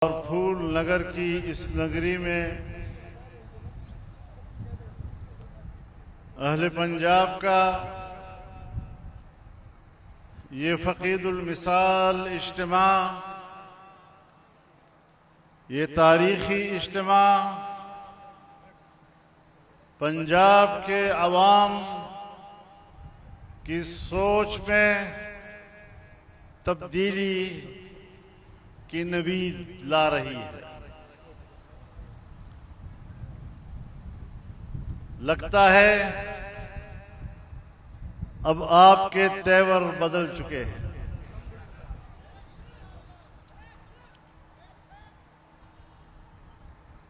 اور پھول نگر کی اس نگری میں اہل پنجاب کا یہ فقید المثال اجتماع، یہ تاریخی اجتماع پنجاب کے عوام کی سوچ میں تبدیلی کی نوید لا رہی ہے۔ لگتا ہے اب آپ کے تیور بدل چکے ہیں۔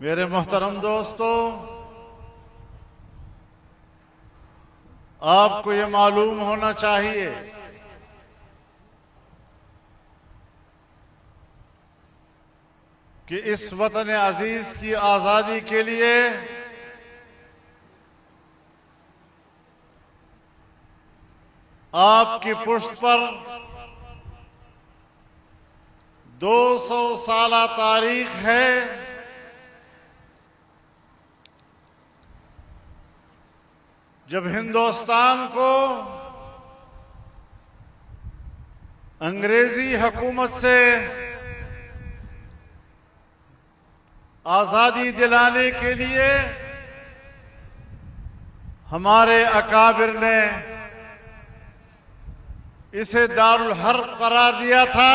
میرے محترم دوستو، آپ کو یہ معلوم ہونا چاہیے کہ اس وطن عزیز کی آزادی کے لیے آپ کی پشت پر 200 سالہ تاریخ ہے۔ جب ہندوستان کو انگریزی حکومت سے آزادی دلانے کے لیے ہمارے اکابر نے اسے دارالحرب قرار دیا تھا،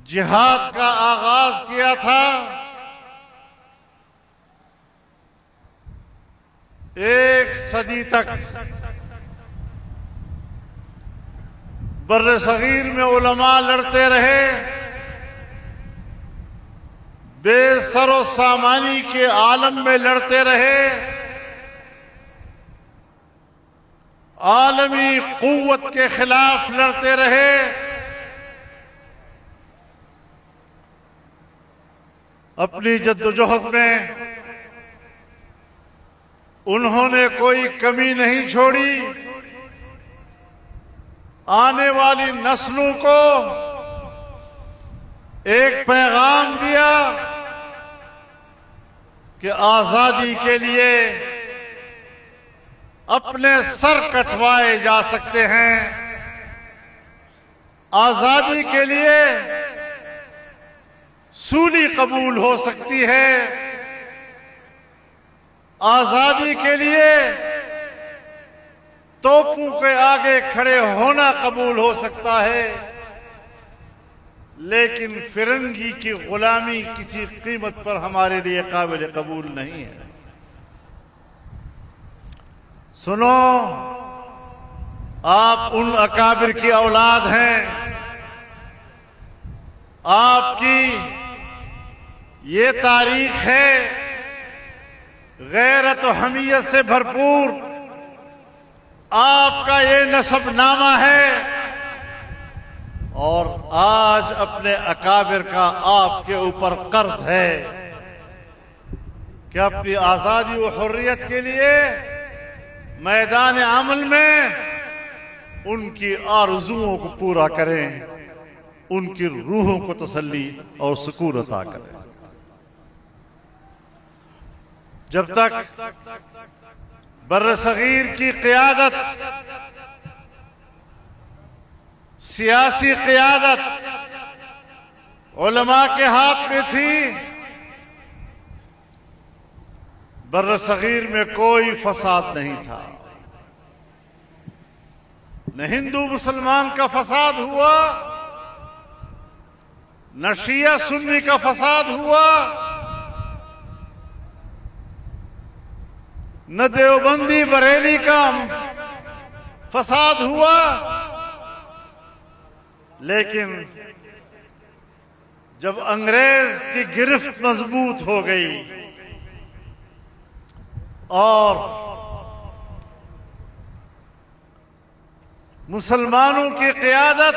جہاد کا آغاز کیا تھا، ایک صدی تک بر صغیر میں علماء لڑتے رہے، بے سر و سامانی کے عالم میں لڑتے رہے، عالمی قوت کے خلاف لڑتے رہے، اپنی جدوجہد میں انہوں نے کوئی کمی نہیں چھوڑی۔ آنے والی نسلوں کو ایک پیغام دیا کہ آزادی کے لیے اپنے سر کٹوائے جا سکتے ہیں، آزادی کے لیے سولی قبول ہو سکتی ہے، آزادی کے لیے توپوں کے آگے کھڑے ہونا قبول ہو سکتا ہے، لیکن فرنگی کی غلامی کسی قیمت پر ہمارے لیے قابل قبول نہیں ہے۔ سنو، آپ ان اکابر کی اولاد ہیں، آپ کی یہ تاریخ ہے، غیرت و حمیت سے بھرپور آپ کا یہ نسب نامہ ہے، اور آج اپنے اکابر کا آپ کے اوپر قرض ہے کہ اپنی آزادی و حریت کے لیے میدان عمل میں ان کی آرزوؤں کو پورا کریں، ان کی روحوں کو تسلی اور سکون عطا کریں۔ جب تک بر صغیر کی قیادت، سیاسی قیادت علماء کے ہاتھ میں تھی، بر صغیر میں کوئی فساد نہیں تھا، نہ ہندو مسلمان کا فساد ہوا، نہ شیعہ سنی کا فساد ہوا، نہ دیوبندی بریلی کا فساد ہوا، لیکن جب انگریز کی گرفت مضبوط ہو گئی اور مسلمانوں کی قیادت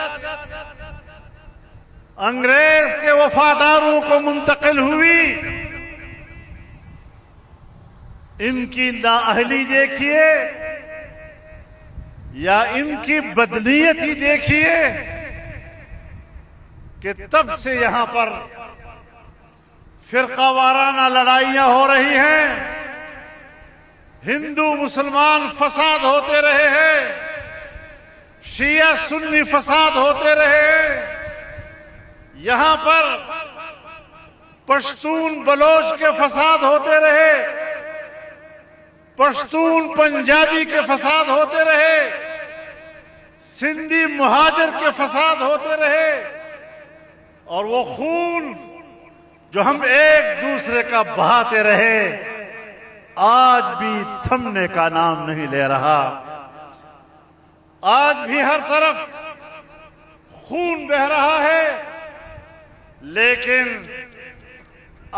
انگریز کے وفاداروں کو منتقل ہوئی، ان کی نااہلی دیکھیے یا ان کی بدنیتی دیکھیے، کہ تب سے یہاں پر فرقہ وارانہ لڑائیاں ہو رہی ہیں، ہندو مسلمان فساد ہوتے رہے ہیں، شیعہ سنی فساد ہوتے رہے ہیں، یہاں پر پشتون بلوچ کے فساد ہوتے رہے، پشتون پنجابی کے فساد ہوتے رہے، سندھی مہاجر کے فساد ہوتے رہے، اور وہ خون جو ہم ایک دوسرے کا بہاتے رہے آج بھی تھمنے کا نام نہیں لے رہا۔ آج بھی ہر طرف خون بہہ رہا ہے، لیکن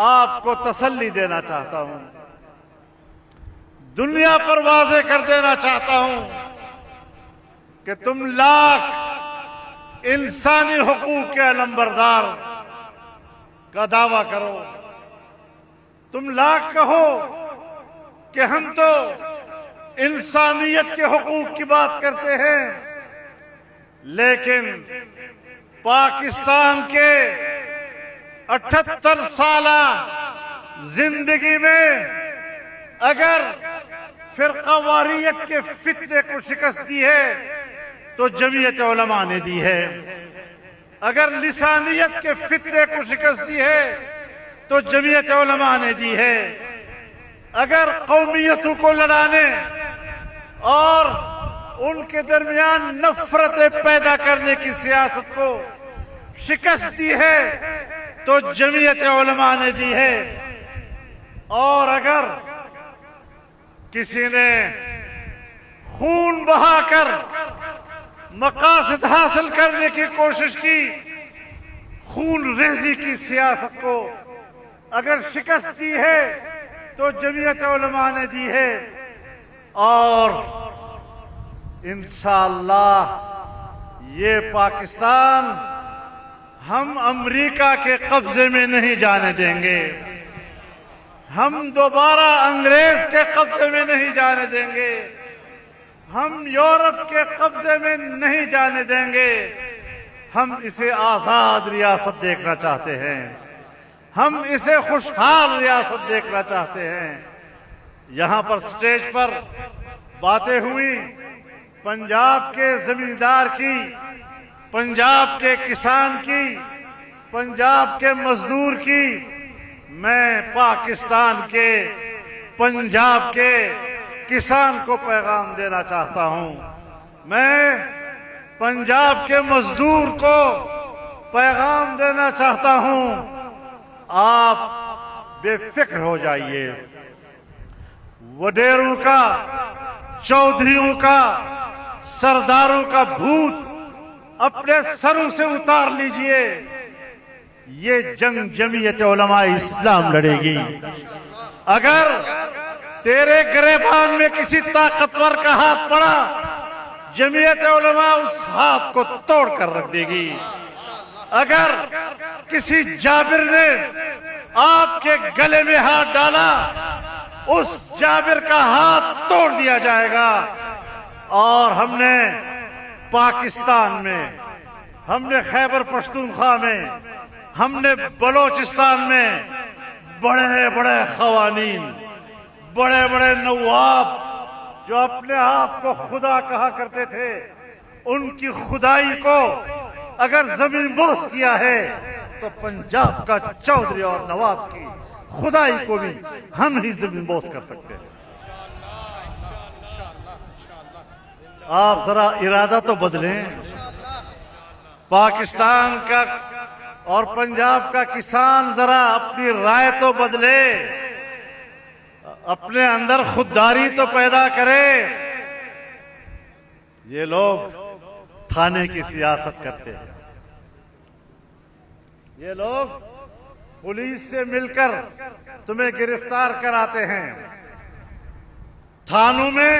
آپ کو تسلی دینا چاہتا ہوں، دنیا پر واضح کر دینا چاہتا ہوں کہ تم لاکھ انسانی حقوق کے علمبردار کا دعویٰ کرو، تم لاکھ کہو کہ ہم تو انسانیت کے حقوق کی بات کرتے ہیں، لیکن پاکستان کے 78 سالہ زندگی میں اگر فرقہ واریت کے فتنے کو شکست دی ہے تو جمعیت علماء نے دی ہے، اگر لسانیت کے فتنے کو شکست دی ہے تو جمعیت علماء نے دی ہے، اگر قومیتوں کو لڑانے اور ان کے درمیان نفرتیں پیدا کرنے کی سیاست کو شکست دی ہے تو جمعیت علماء نے دی ہے، اور اگر کسی نے خون بہا کر مقاصد حاصل کرنے کی کوشش کی، خون ریزی کی سیاست کو اگر شکست دی ہے تو جمعیت علماء نے دی ہے، اور انشاءاللہ یہ پاکستان ہم امریکہ کے قبضے میں نہیں جانے دیں گے، ہم دوبارہ انگریز کے قبضے میں نہیں جانے دیں گے، ہم یورپ کے قبضے میں نہیں جانے دیں گے، ہم اسے آزاد ریاست دیکھنا چاہتے ہیں، ہم اسے خوشحال ریاست دیکھنا چاہتے ہیں۔ یہاں پر سٹیج پر باتیں ہوئی پنجاب کے زمیندار کی، پنجاب کے کسان کی، پنجاب کے مزدور کی، میں پاکستان کے پنجاب کے کسان کو پیغام دینا چاہتا ہوں، میں پنجاب کے مزدور کو پیغام دینا چاہتا ہوں، آپ بے فکر ہو جائیے، وڈیروں کا، چودھریوں کا، سرداروں کا بھوت اپنے سروں سے اتار لیجئے، یہ جنگ جمعیت علماء اسلام لڑے گی۔ اگر تیرے گریبان میں کسی طاقتور کا ہاتھ پڑا، جمعیت علماء اس ہاتھ کو توڑ کر رکھ دے گی۔ اگر کسی جابر نے آپ کے گلے میں ہاتھ ڈالا، اس جابر کا ہاتھ توڑ دیا جائے گا۔ اور ہم نے پاکستان میں، ہم نے خیبر پختونخوا میں، ہم نے بلوچستان میں بڑے بڑے قوانین، بڑے بڑے نواب جو اپنے آپ کو خدا کہا کرتے تھے، ان کی خدائی کو اگر زمین بوس کیا ہے تو پنجاب کا چودھری اور نواب کی خدائی کو بھی ہم ہی زمین بوس کر سکتے ہیں۔ آپ ذرا ارادہ تو بدلیں، پاکستان کا اور پنجاب کا کسان ذرا اپنی رائے تو بدلے، اپنے اندر خودداری تو پیدا کرے۔ یہ لوگ تھانے کی سیاست کرتے ہیں، یہ لوگ پولیس سے مل کر تمہیں گرفتار کراتے ہیں، تھانوں میں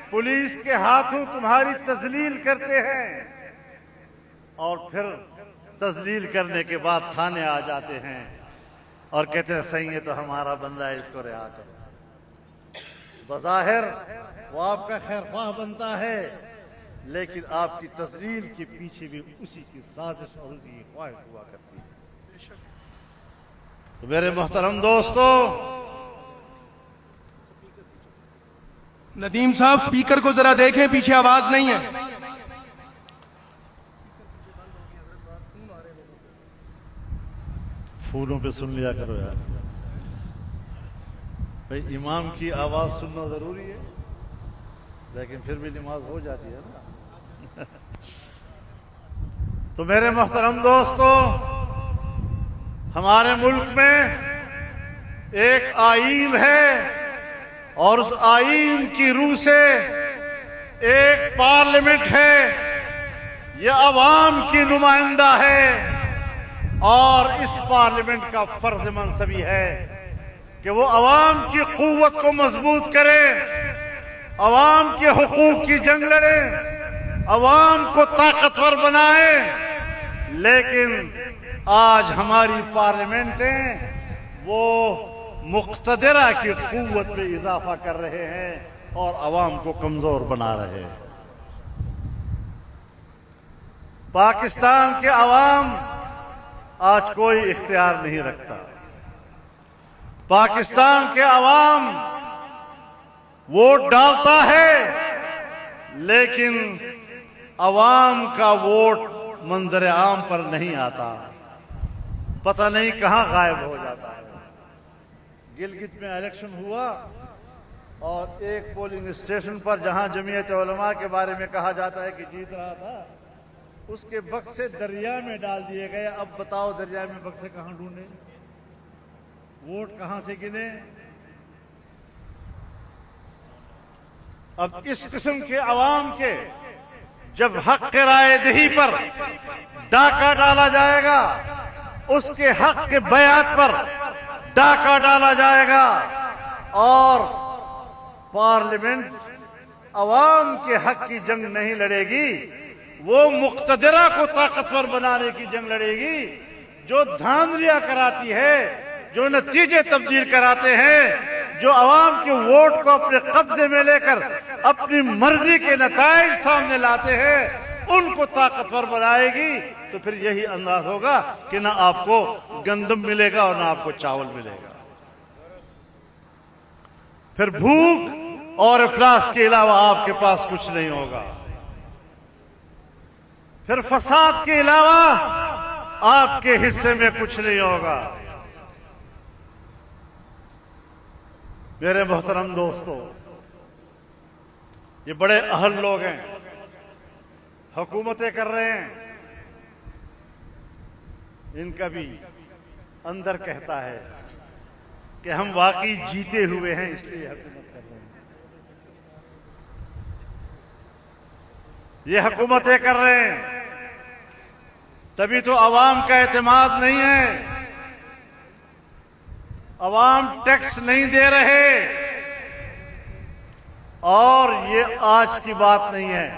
پولیس کے ہاتھوں تمہاری تذلیل کرتے ہیں، اور پھر تذلیل کرنے کے بعد تھانے آ جاتے ہیں اور کہتے ہیں صحیح ہے تو ہمارا بندہ ہے، اس کو رہا کرو۔ بظاہر وہ آپ کا خیر خواہ بنتا ہے، لیکن آپ کی تذلیل کے پیچھے بھی اسی کی سازش اور اسی کی خواہش ہوا کرتی ہے. تو میرے محترم دوستو، ندیم صاحب سپیکر کو ذرا دیکھیں، پیچھے آواز نہیں ہے. فونوں پہ سن لیا کرو یار. بھائی امام کی آواز سننا ضروری ہے، لیکن پھر بھی نماز ہو جاتی ہے نا. تو میرے محترم دوستو، ہمارے ملک میں ایک آئین ہے اور اس آئین کی روح سے ایک پارلیمنٹ ہے. یہ عوام کی نمائندہ ہے اور اس پارلیمنٹ کا فرض منصبی ہے کہ وہ عوام کی قوت کو مضبوط کرے، عوام کے حقوق کی جنگ لڑے، عوام کو طاقتور بنائے. لیکن آج ہماری پارلیمنٹیں وہ مقتدرہ کی قوت میں اضافہ کر رہے ہیں اور عوام کو کمزور بنا رہے ہیں. پاکستان کے عوام آج کوئی اختیار نہیں رکھتا. پاکستان کے عوام ووٹ ڈالتا ہے، لیکن عوام کا ووٹ منظر عام پر نہیں آتا، پتہ نہیں کہاں غائب ہو جاتا ہے. گلگت میں الیکشن ہوا اور ایک پولنگ اسٹیشن پر جہاں جمعیت علماء کے بارے میں کہا جاتا ہے کہ جیت رہا تھا، اس کے بکسے دریا میں ڈال دیے گئے. اب بتاؤ دریا میں بکسے کہاں ڈھونڈیں؟ ووٹ کہاں سے گنے؟ اب اس قسم کے عوام کے جب حق رائے دہی پر ڈاکہ ڈالا جائے گا، اس کے حق کے بیعت پر ڈاکہ ڈالا جائے گا اور پارلیمنٹ عوام کے حق کی جنگ نہیں لڑے گی، وہ مقتدرہ کو طاقتور بنانے کی جنگ لڑے گی، جو دھاندلیاں کراتی ہے، جو نتیجے تبدیل کراتے ہیں، جو عوام کے ووٹ کو اپنے قبضے میں لے کر اپنی مرضی کے نتائج سامنے لاتے ہیں، ان کو طاقتور بنائے گی. تو پھر یہی انداز ہوگا کہ نہ آپ کو گندم ملے گا اور نہ آپ کو چاول ملے گا. پھر بھوک اور افلاس کے علاوہ آپ کے پاس کچھ نہیں ہوگا. پھر فساد کے علاوہ آپ کے حصے میں کچھ نہیں ہوگا. میرے محترم دوستو، یہ بڑے اہل لوگ ہیں، حکومتیں کر رہے ہیں. ان کا بھی اندر کہتا ہے کہ ہم واقعی جیتے ہوئے ہیں، اس لیے حکومت کر رہے ہیں. یہ حکومتیں کر رہے ہیں تبھی تو عوام کا اعتماد نہیں ہے. عوام ٹیکس نہیں دے رہے، اور یہ آج کی بات نہیں ہے.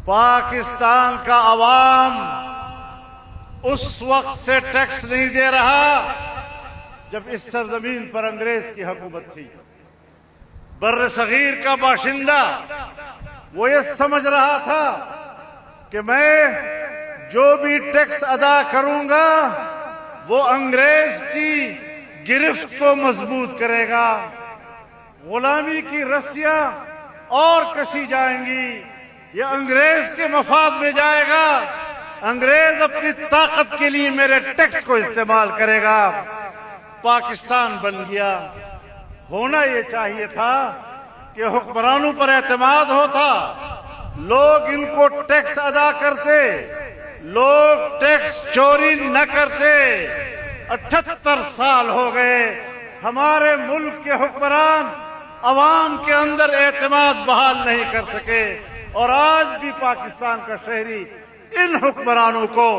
پاکستان کا عوام اس وقت سے ٹیکس نہیں دے رہا جب اس سرزمین پر انگریز کی حکومت تھی. بر صغیر کا باشندہ وہ یہ سمجھ رہا تھا کہ میں جو بھی ٹیکس ادا کروں گا وہ انگریز کی گرفت کو مضبوط کرے گا، غلامی کی رسیاں اور کسی جائیں گی، یہ انگریز کے مفاد میں جائے گا، انگریز اپنی طاقت کے لیے میرے ٹیکس کو استعمال کرے گا. پاکستان بن گیا. ہونا یہ چاہیے تھا کہ حکمرانوں پر اعتماد ہوتا، لوگ ان کو ٹیکس ادا کرتے، لوگ ٹیکس چوری نہ کرتے. 78 سال ہو گئے ہمارے ملک کے حکمران عوام کے اندر اعتماد بحال نہیں کر سکے، اور آج بھی پاکستان کا شہری ان حکمرانوں کو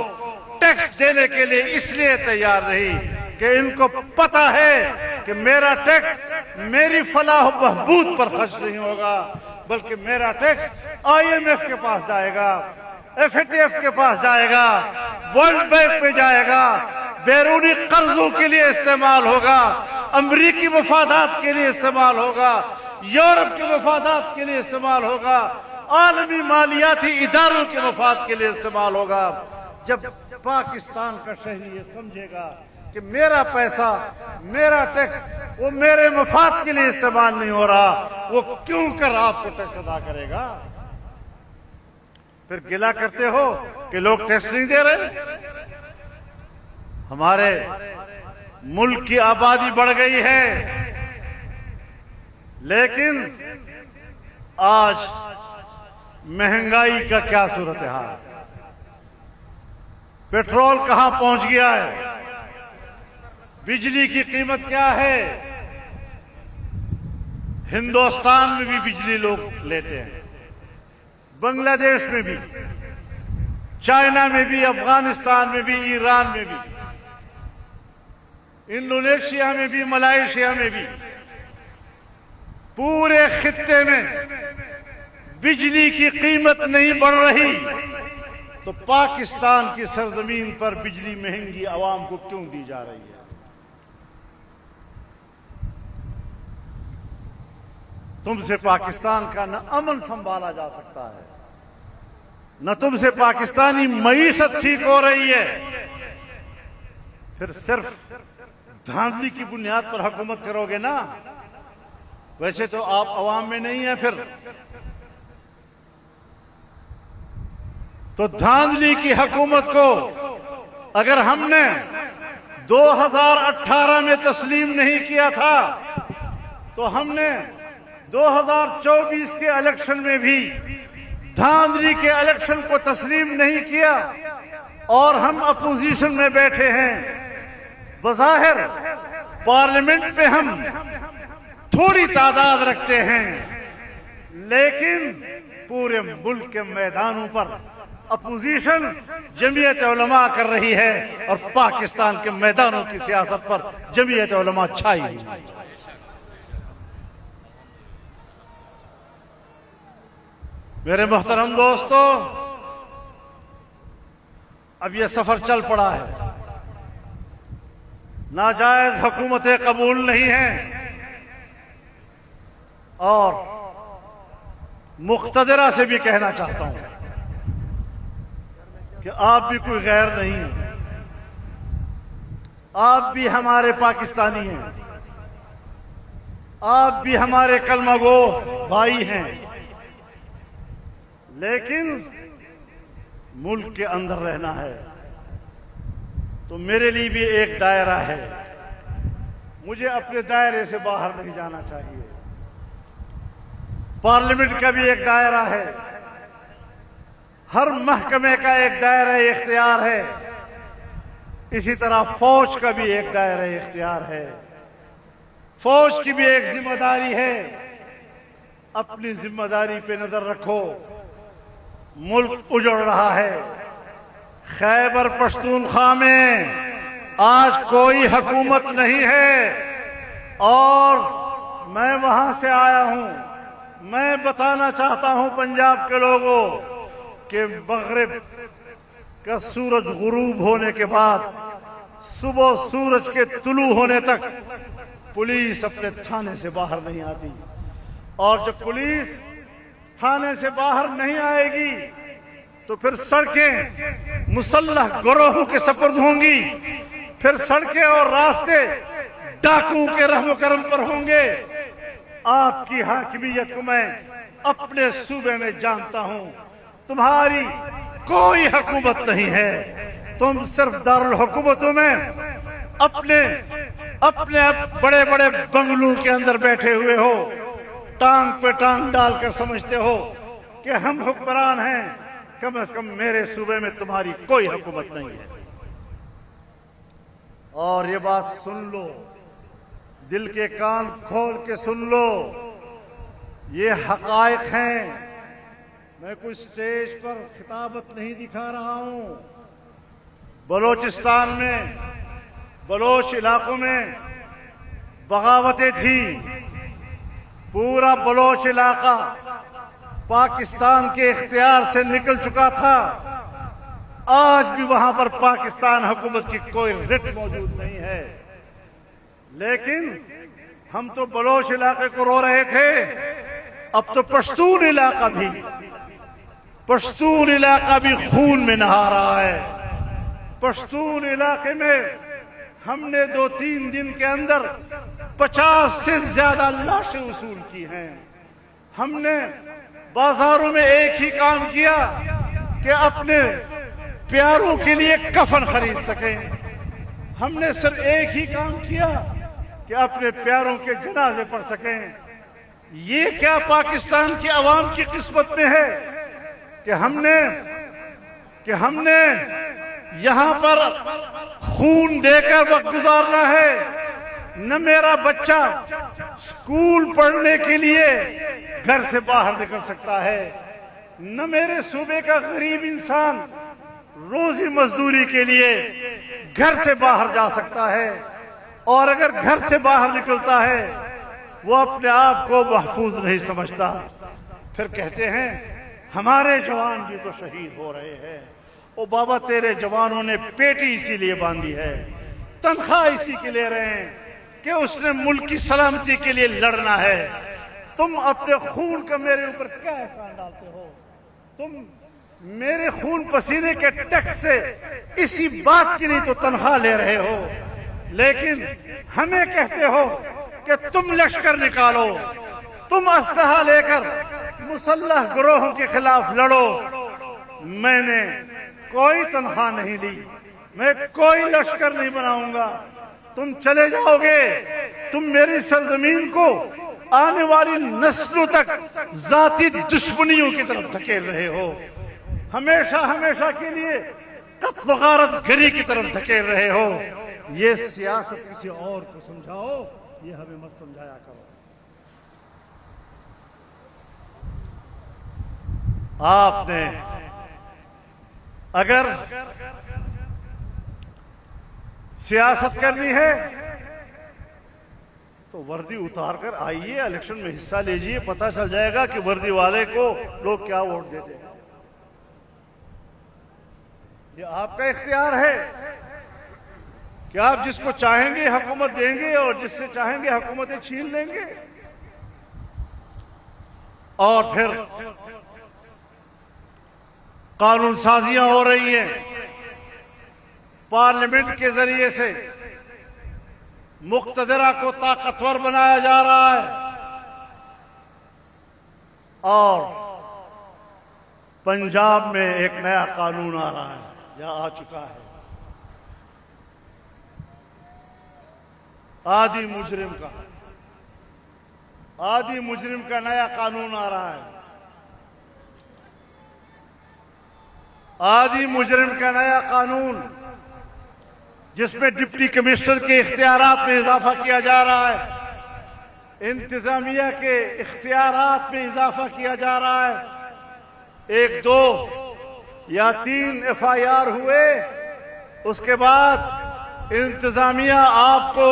ٹیکس دینے کے لیے اس لیے تیار نہیں کہ ان کو پتہ ہے کہ میرا ٹیکس میری فلاح و بہبود پر خرچ نہیں ہوگا، بلکہ میرا ٹیکس IMF کے پاس جائے گا، FATF کے پاس جائے گا، ورلڈ بینک میں جائے گا، بیرونی قرضوں کے لیے استعمال ہوگا، امریکی مفادات کے لیے استعمال ہوگا، یورپ کے مفادات کے لیے استعمال ہوگا. عالمی مالیاتی اداروں کے مفاد کے لیے استعمال ہوگا۔ جب پاکستان کا شہری یہ سمجھے گا کہ میرا پیسہ، میرا ٹیکس وہ میرے مفاد کے لیے استعمال نہیں ہو رہا، وہ کیوں کر آپ کو ٹیکس ادا کرے گا؟ پھر گلہ کرتے ہو کہ لوگ ٹیکس نہیں دے رہے۔ ہمارے ملک کی آبادی بڑھ گئی ہے، لیکن آج مہنگائی کا کیا صورتحال ہے؟ پیٹرول کہاں پہنچ گیا ہے؟ بجلی کی قیمت کیا ہے؟ ہندوستان میں بھی بجلی لوگ لیتے ہیں، بنگلہ دیش میں بھی، چائنا میں بھی، افغانستان میں بھی، ایران میں بھی، انڈونیشیا میں بھی، ملائیشیا میں بھی، پورے خطے میں بجلی کی قیمت نہیں بڑھ رہی، تو پاکستان کی سرزمین پر بجلی مہنگی عوام کو کیوں دی جا رہی ہے؟ تم سے پاکستان کا نہ امن سنبھالا جا سکتا ہے، نہ تم سے پاکستانی معیشت ٹھیک ہو رہی ہے، پھر صرف دھاندلی کی بنیاد پر حکومت کرو گے نا؟ ویسے تو آپ عوام میں نہیں ہیں، پھر تو دھاندلی کی حکومت کو اگر ہم نے 2018 میں تسلیم نہیں کیا تھا تو ہم نے 2024 کے الیکشن میں بھی دھاندلی کے الیکشن کو تسلیم نہیں کیا، اور ہم اپوزیشن میں بیٹھے ہیں۔ بظاہر پارلیمنٹ میں ہم تھوڑی تعداد رکھتے ہیں، لیکن پورے ملک کے میدانوں پر اپوزیشن جمعیت علماء کر رہی ہے، اور پاکستان کے میدانوں کی سیاست پر جمعیت علماء چھائی ہوئی ہے۔ میرے محترم دوستو، اب یہ سفر چل پڑا ہے، ناجائز حکومتیں قبول نہیں ہیں، اور مقتدرہ سے بھی کہنا چاہتا ہوں کہ آپ بھی کوئی غیر نہیں ہیں، آپ بھی ہمارے پاکستانی ہیں، آپ بھی ہمارے کلمہ گو بھائی ہیں، لیکن ملک کے اندر رہنا ہے تو میرے لیے بھی ایک دائرہ ہے، مجھے اپنے دائرے سے باہر نہیں جانا چاہیے۔ پارلیمنٹ کا بھی ایک دائرہ ہے، ہر محکمے کا ایک دائرہ اختیار ہے، اسی طرح فوج کا بھی ایک دائرہ اختیار ہے، فوج کی بھی ایک ذمہ داری ہے۔ اپنی ذمہ داری پہ نظر رکھو، ملک اجڑ رہا ہے۔ خیبر پختونخوا میں آج کوئی حکومت نہیں ہے، اور میں وہاں سے آیا ہوں۔ میں بتانا چاہتا ہوں پنجاب کے لوگوں کہ مغرب کا سورج غروب ہونے کے بعد صبح سورج کے طلوع ہونے تک پولیس اپنے تھانے سے باہر نہیں آتی، اور جب پولیس تھانے سے باہر نہیں آئے گی تو پھر سڑکیں مسلح گروہوں کے سپرد ہوں گی، پھر سڑکیں اور راستے ڈاکوؤں کے رحم و کرم پر ہوں گے۔ آپ کی حاکمیت کو میں اپنے صوبے میں جانتا ہوں، تمہاری کوئی حکومت نہیں ہے، تم صرف دارالحکومتوں میں اپنے بڑے بڑے بنگلوں کے اندر بیٹھے ہوئے ہو، ٹانگ پہ ٹانگ ڈال کر سمجھتے ہو کہ ہم حکمران ہیں۔ کم از کم میرے صوبے میں تمہاری کوئی حکومت نہیں ہے۔ اور یہ بات سن لو، دل کے کان کھول کے سن لو، یہ حقائق ہیں۔ میں کوئی سٹیج پر خطابت نہیں دکھا رہا ہوں۔ بلوچستان میں، بلوچ علاقوں میں بغاوتیں تھیں، پورا بلوچ علاقہ پاکستان کے اختیار سے نکل چکا تھا، آج بھی وہاں پر پاکستان حکومت کی کوئی رٹ موجود نہیں ہے، لیکن ہم تو بلوچ علاقے کو رو رہے تھے، اب تو پشتون علاقہ بھی پشتون علاقہ بھی خون میں نہا رہا ہے. پشتون علاقے میں ہم نے 2-3 دن کے اندر 50 سے زیادہ لاشیں وصول کی ہیں. ہم نے بازاروں میں ایک ہی کام کیا کہ اپنے پیاروں کے لیے کفن خرید سکیں. ہم نے صرف ایک ہی کام کیا کہ اپنے پیاروں کے جنازے پڑھ سکیں. یہ کیا پاکستان کی عوام کی قسمت میں ہے کہ ہم نے یہاں پر خون دے کر وقت گزارنا ہے. نہ میرا بچہ اسکول پڑھنے کے لیے گھر سے باہر نکل سکتا ہے، نہ میرے صوبے کا غریب انسان روزی مزدوری کے لیے گھر سے باہر جا سکتا ہے. اور اگر گھر سے باہر نکلتا ہے وہ اپنے آپ کو محفوظ نہیں سمجھتا. پھر کہتے ہیں ہمارے جوان بھی تو شہید ہو رہے ہیں. او بابا، تیرے جوانوں نے پیٹی اسی لیے باندھی ہے، تنخواہ اسی کے لے رہے ہیں کہ اس نے ملک کی سلامتی کے لیے لڑنا ہے. تم اپنے خون کا میرے اوپر کیا احسان ڈالتے ہو؟ تم میرے خون پسینے کے ٹیکس سے اسی بات کی نہیں تو تنخواہ لے رہے ہو، لیکن ہمیں کہتے ہو کہ تم لشکر نکالو، تم اسلحہ لے کر مسلح گروہوں کے خلاف لڑو. میں نے کوئی تنخواہ نہیں لی، میں کوئی لشکر نہیں بناؤں گا. تم چلے جاؤ گے، تم میری سرزمین کو آنے والی نسلوں تک ذاتی دشمنیوں کی طرف دھکیل رہے ہو، ہمیشہ کے لیے قتل و غارت گری کی طرف دھکیل رہے ہو. یہ سیاست کسی اور کو سمجھاؤ، یہ ہمیں مت سمجھایا کرو. آپ نے اگر سیاست کرنی ہے تو وردی اتار کر آئیے، الیکشن میں حصہ لیجئے، پتہ چل جائے گا کہ وردی والے کو لوگ کیا ووٹ دیتے ہیں. یہ آپ کا اختیار ہے کہ آپ جس کو چاہیں گے حکومت دیں گے اور جس سے چاہیں گے حکومتیں چھین لیں گے. اور پھر قانون سازیاں ہو رہی ہیں، پارلیمنٹ کے ذریعے سے مقتدرہ کو طاقتور بنایا جا رہا ہے. اور پنجاب میں ایک نیا قانون آ رہا ہے یا آ چکا ہے، آدھی مجرم کا نیا قانون آ رہا ہے. آدھی مجرم کا نیا قانون جس میں ڈپٹی کمشنر کے اختیارات میں اضافہ کیا جا رہا ہے، انتظامیہ کے اختیارات میں اضافہ کیا جا رہا ہے. 1, 2 یا 3 FIR ہوئے، اس کے بعد انتظامیہ آپ کو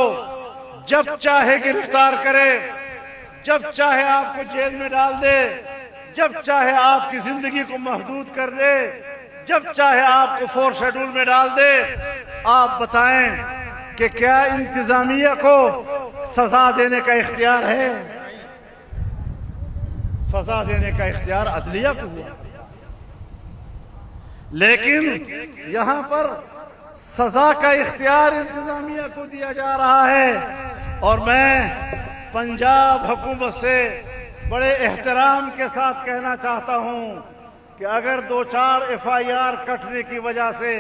جب چاہے گرفتار کرے، جب چاہے آپ کو جیل میں ڈال دے، جب چاہے آپ کی زندگی کو محدود کر دے، جب چاہے آپ کو 4 شیڈول میں ڈال دے. آپ بتائیں کہ کیا انتظامیہ کو سزا دینے کا اختیار ہے؟ سزا دینے کا اختیار عدلیہ کو ہوا، لیکن یہاں پر سزا کا اختیار انتظامیہ کو دیا جا رہا ہے. اور میں پنجاب حکومت سے بڑے احترام کے ساتھ کہنا چاہتا ہوں کہ اگر 2-4 FIR کٹنے کی وجہ سے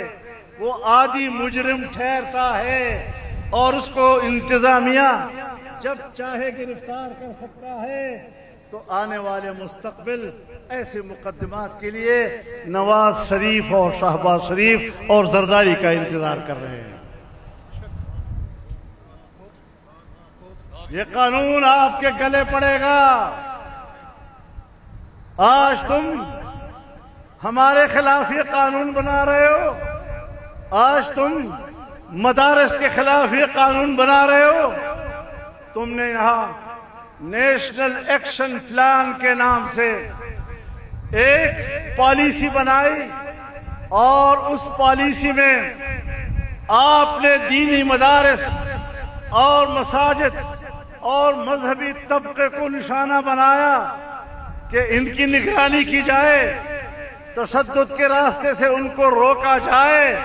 وہ آدھی مجرم ٹھہرتا ہے اور اس کو انتظامیہ جب چاہے گرفتار کر سکتا ہے، تو آنے والے مستقبل ایسے مقدمات کے لیے نواز شریف اور شہباز شریف اور زرداری کا انتظار کر رہے ہیں. یہ قانون آپ کے گلے پڑے گا. آج تم ہمارے خلاف یہ قانون بنا رہے ہو، آج تم مدارس کے خلاف یہ قانون بنا رہے ہو. تم نے یہاں نیشنل ایکشن پلان کے نام سے ایک پالیسی بنائی اور اس پالیسی میں آپ نے دینی مدارس اور مساجد اور مذہبی طبقے کو نشانہ بنایا کہ ان کی نگرانی کی جائے تشدد کے راستے سے ان کو روکا جائے.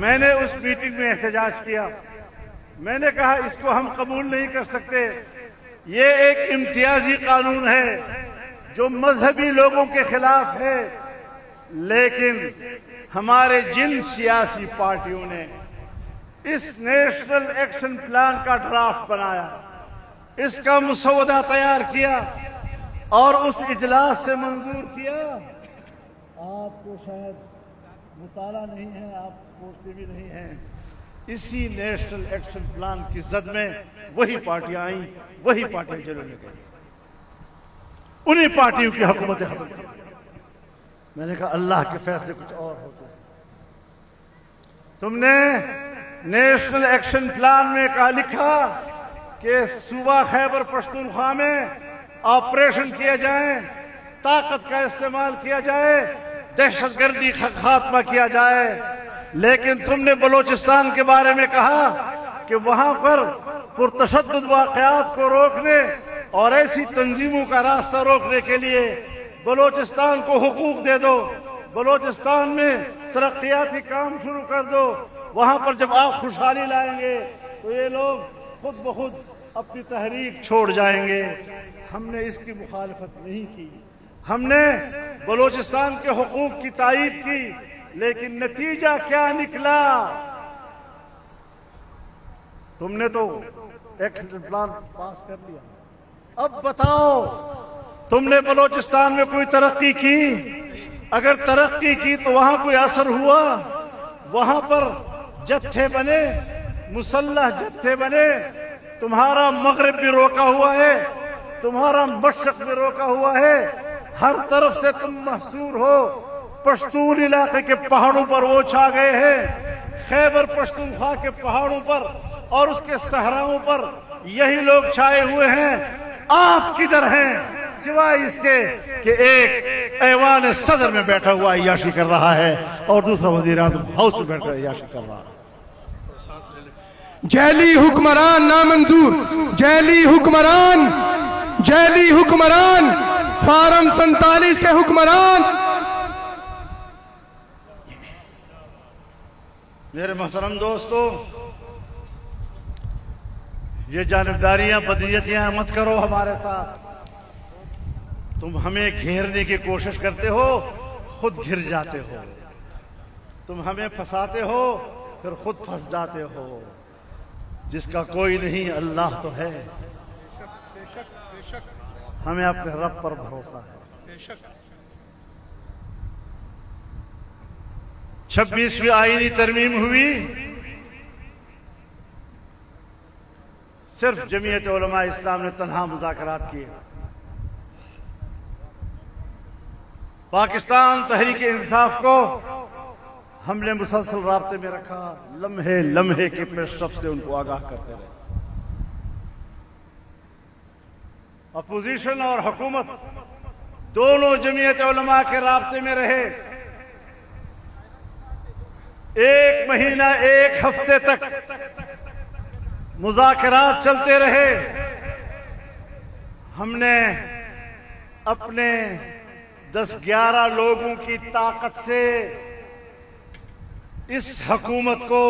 میں نے اس میٹنگ میں احتجاج کیا. میں نے کہا اس کو ہم قبول نہیں کر سکتے. یہ ایک امتیازی قانون ہے جو مذہبی لوگوں کے خلاف ہے. لیکن ہمارے جن سیاسی پارٹیوں نے اس نیشنل ایکشن پلان کا ڈرافٹ بنایا، اس کا مسودہ تیار کیا اور اس اجلاس سے منظور کیا، آپ کو شاید مطالعہ نہیں ہے، آپ پوچھتے بھی نہیں ہیں. اسی نیشنل ایکشن پلان کی زد میں وہی پارٹیاں آئیں، وہی پارٹیاں جلوں میں گئیں، انہی پارٹیوں کی حکومت ختم کی. میں نے کہا اللہ کے فیصلے کچھ اور ہوتے ہیں. تم نے نیشنل ایکشن پلان میں کہا لکھا کہ صوبہ خیبر پختونخوا میں آپریشن کیا جائیں، طاقت کا استعمال کیا جائے، دہشت گردی کا خاتمہ کیا جائے. لیکن تم نے بلوچستان کے بارے میں کہا کہ وہاں پر پرتشدد واقعات کو روکنے اور ایسی تنظیموں کا راستہ روکنے کے لیے بلوچستان کو حقوق دے دو، بلوچستان میں ترقیاتی کام شروع کر دو. وہاں پر جب آپ خوشحالی لائیں گے تو یہ لوگ خود بخود اپنی تحریک چھوڑ جائیں گے. ہم نے اس کی مخالفت نہیں کی، ہم نے بلوچستان کے حقوق کی تائید کی. لیکن نتیجہ کیا نکلا؟ تم نے تو ایکشن پلان پاس کر لیا. اب بتاؤ تم نے بلوچستان میں کوئی ترقی کی؟ اگر ترقی کی تو وہاں کوئی اثر ہوا؟ وہاں پر جتھے بنے، مسلح جتھے بنے. تمہارا مغرب بھی روکا ہوا ہے، تمہارا مشرق بھی روکا ہوا ہے، ہر طرف سے تم محصور ہو. پشتون علاقے کے پہاڑوں پر وہ چھا گئے ہیں، خیبر پختونخوا کے پہاڑوں پر اور اس کے صحراؤں پر یہی لوگ چھائے ہوئے ہیں. آپ کدھر ہیں سوائے اس کے کہ ایک ایوان صدر میں بیٹھا ہوا عیاشی کر رہا ہے اور دوسرا وزیر اعظم ہاؤس میں بیٹھ کر عیاشی کر رہا ہے. جیلی حکمران نامنظور، جیلی حکمران، جیلی حکمران، فارم 47 کے حکمران. میرے محترم دوستو، یہ جانبداریاں بدیتیاں مت کرو ہمارے ساتھ. تم ہمیں گھیرنے کی کوشش کرتے ہو، خود گھر جاتے ہو. تم ہمیں پھنساتے ہو، پھر خود پھنس جاتے ہو. جس کا کوئی نہیں اللہ تو ہے. ہمیں اپنے رب پر بھروسہ ہے. 26ویں آئینی ترمیم ہوئی، صرف جمعیت علماء اسلام نے تنہا مذاکرات کیے. پاکستان تحریک انصاف کو ہم نے مسلسل رابطے میں رکھا، لمحے لمحے کے پیش رفت سے ان کو آگاہ کرتے رہے. اپوزیشن اور حکومت دونوں جمعیت علماء کے رابطے میں رہے. 1 مہینہ 1 ہفتے تک مذاکرات چلتے رہے. ہم نے اپنے 10-11 لوگوں کی طاقت سے اس حکومت کو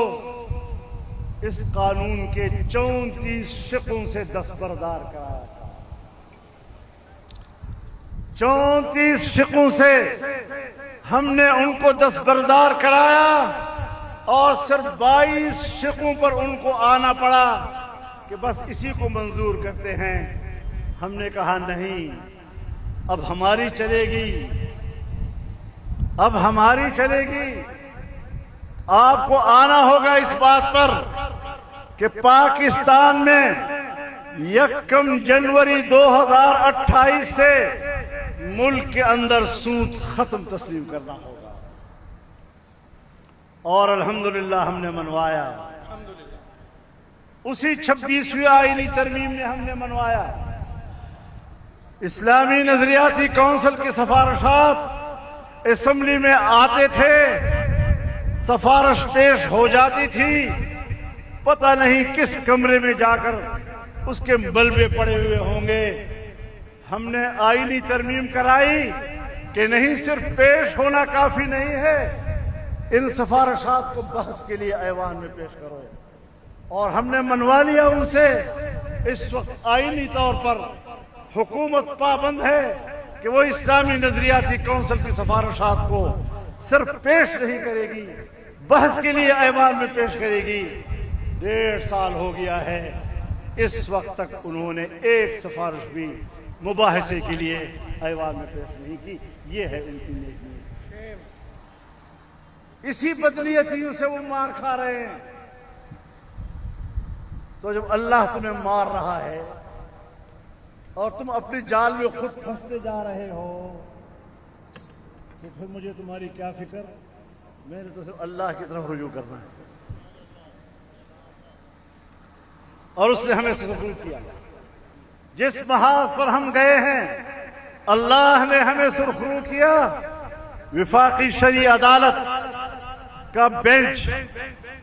اس قانون کے 34 شقوں سے دستبردار کرایا. 34 شقوں سے ہم نے ان کو دستبردار کرایا اور صرف 22 شقوں پر ان کو آنا پڑا کہ بس اسی کو منظور کرتے ہیں. ہم نے کہا نہیں، اب ہماری چلے گی، اب ہماری چلے گی. آپ کو آنا ہوگا اس بات پر کہ پاکستان میں 1 جنوری 2028 سے ملک کے اندر سود ختم تسلیم کرنا ہوگا. اور الحمدللہ ہم نے منوایا. اسی 26ویں آئینی ترمیم نے ہم نے منوایا. اسلامی نظریاتی کونسل کی سفارشات اسمبلی میں آتے تھے، سفارش پیش ہو جاتی تھی، پتہ نہیں کس کمرے میں جا کر اس کے ملبے پڑے ہوئے ہوں گے. ہم نے آئینی ترمیم کرائی، کہ نہیں صرف پیش ہونا کافی نہیں ہے، ان سفارشات کو بحث کے لیے ایوان میں پیش کرو. اور ہم نے منوا لیا ان سے. اس وقت آئینی طور پر حکومت پابند ہے کہ وہ اسلامی نظریاتی کونسل کی سفارشات کو صرف پیش نہیں کرے گی، بحث کے لیے ایوان میں پیش کرے گی. 1.5 سال ہو گیا ہے، اس وقت تک انہوں نے ایک سفارش بھی مباحثے کے لیے ایوان میں پیش نہیں کی. یہ ہے ان کی نیکی. اسی بدنیتیوں سے وہ مار کھا رہے ہیں. تو جب اللہ تمہیں مار رہا ہے اور تم اپنی جال میں خود پھنستے جا رہے ہو تو پھر مجھے تمہاری کیا فکر؟ میں نے تو صرف اللہ کی طرف رجوع کرنا ہے. اور اس نے ہمیں سرخرو کیا. جس محاذ پر ہم گئے ہیں اللہ نے ہمیں سرخرو کیا. وفاقی شرعی عدالت کا بینچ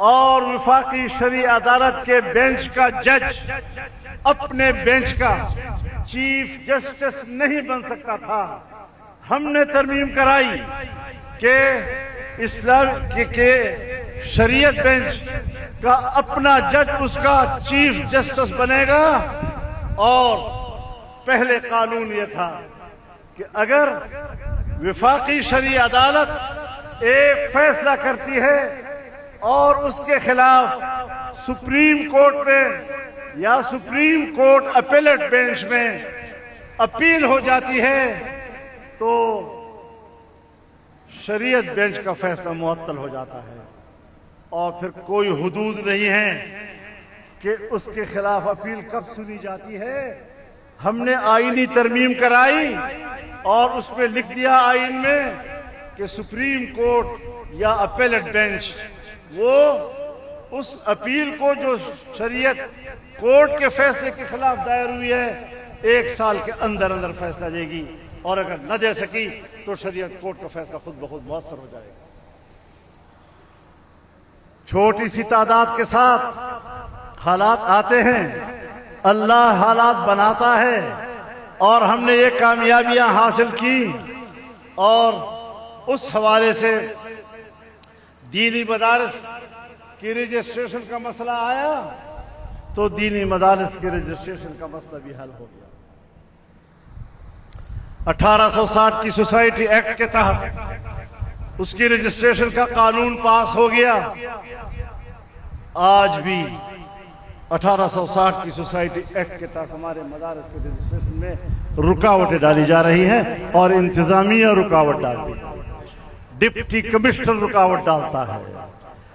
اور وفاقی شرعی عدالت کے بینچ کا جج اپنے بینچ کا چیف جسٹس نہیں بن سکتا تھا. ہم نے ترمیم کرائی کہ اسلام کے شریعت بینچ کا اپنا جج اس کا چیف جسٹس بنے گا. اور پہلے قانون یہ تھا کہ اگر وفاقی شرعی عدالت ایک فیصلہ کرتی ہے اور اس کے خلاف سپریم کورٹ میں یا سپریم کورٹ اپیلیٹ بینچ میں اپیل ہو جاتی ہے تو شریعت بینچ کا فیصلہ معطل ہو جاتا ہے اور پھر کوئی حدود نہیں ہے کہ اس کے خلاف اپیل کب سنی جاتی ہے. ہم نے آئینی ترمیم کرائی اور اس میں لکھ دیا آئین میں کہ سپریم کورٹ یا اپیلیٹ بینچ وہ اس اپیل کو جو شریعت کورٹ کے فیصلے کے خلاف دائر ہوئی ہے 1 سال کے اندر اندر فیصلہ دے گی، اور اگر نہ دے سکی تو شریعت کورٹ کا فیصلہ خود بخود مؤثر ہو جائے گا. چھوٹی سی تعداد کے ساتھ حالات آتے ہیں، اللہ حالات بناتا ہے، اور ہم نے یہ کامیابیاں حاصل کی. اور اس حوالے سے دینی مدارس کی رجسٹریشن کا مسئلہ آیا تو دینی مدارس کے رجسٹریشن کا مسئلہ بھی حل ہو گیا. 1860 کی سوسائٹی ایکٹ کے تحت اس کی رجسٹریشن کا قانون پاس ہو گیا. آج بھی 1860 کی سوسائٹی ایکٹ کے تحت ہمارے مدارس کے رجسٹریشن میں رکاوٹیں ڈالی جا رہی ہیں، اور انتظامیہ رکاوٹ ڈالتی ہے، ڈپٹی کمشنر رکاوٹ ڈالتا ہے،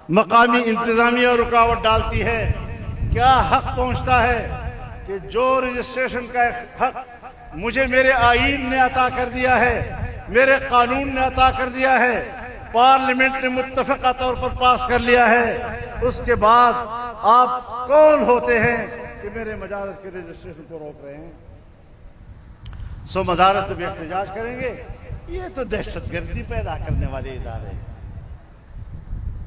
مقامی انتظامیہ رکاوٹ ڈالتی ہے. کیا حق پہنچتا ہے کہ جو رجسٹریشن کا حق مجھے میرے آئین نے عطا کر دیا ہے، میرے قانون نے عطا کر دیا ہے، پارلیمنٹ نے متفقہ طور پر پاس کر لیا ہے، اس کے بعد آپ کون ہوتے ہیں کہ میرے مدارس کے رجسٹریشن کو روک رہے ہیں؟ سو مدارس تو بھی احتجاج کریں گے. یہ تو دہشت گردی پیدا کرنے والے ادارے ہیں.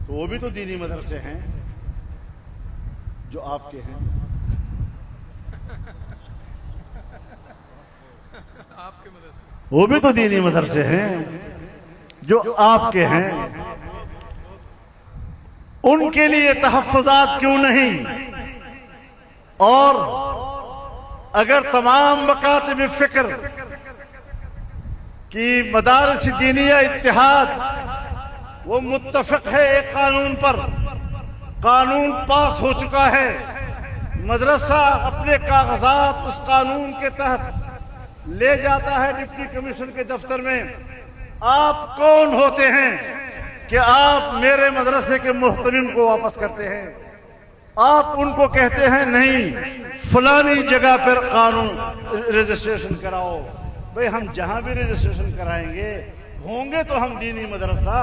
تو وہ بھی تو دینی مدرسے ہیں جو آپ کے ہیں. وہ بھی تو دینی مدرسے ہیں جو آپ کے ہیں. ان کے لیے تحفظات کیوں نہیں؟ اور اگر تمام مکاتب فکر کی مدارس دینیہ اتحاد وہ متفق ہے ایک قانون پر، قانون پاس ہو چکا ہے، مدرسہ اپنے کاغذات اس قانون کے تحت لے جاتا ہے ڈپٹی کمشنر کے دفتر میں، آپ کون ہوتے ہیں کہ آپ میرے مدرسے کے محترم کو واپس کرتے ہیں؟ آپ ان کو کہتے ہیں نہیں فلانی جگہ پر قانون رجسٹریشن کراؤ. بھئی ہم جہاں بھی رجسٹریشن کرائیں گے ہوں گے تو ہم دینی مدرسہ،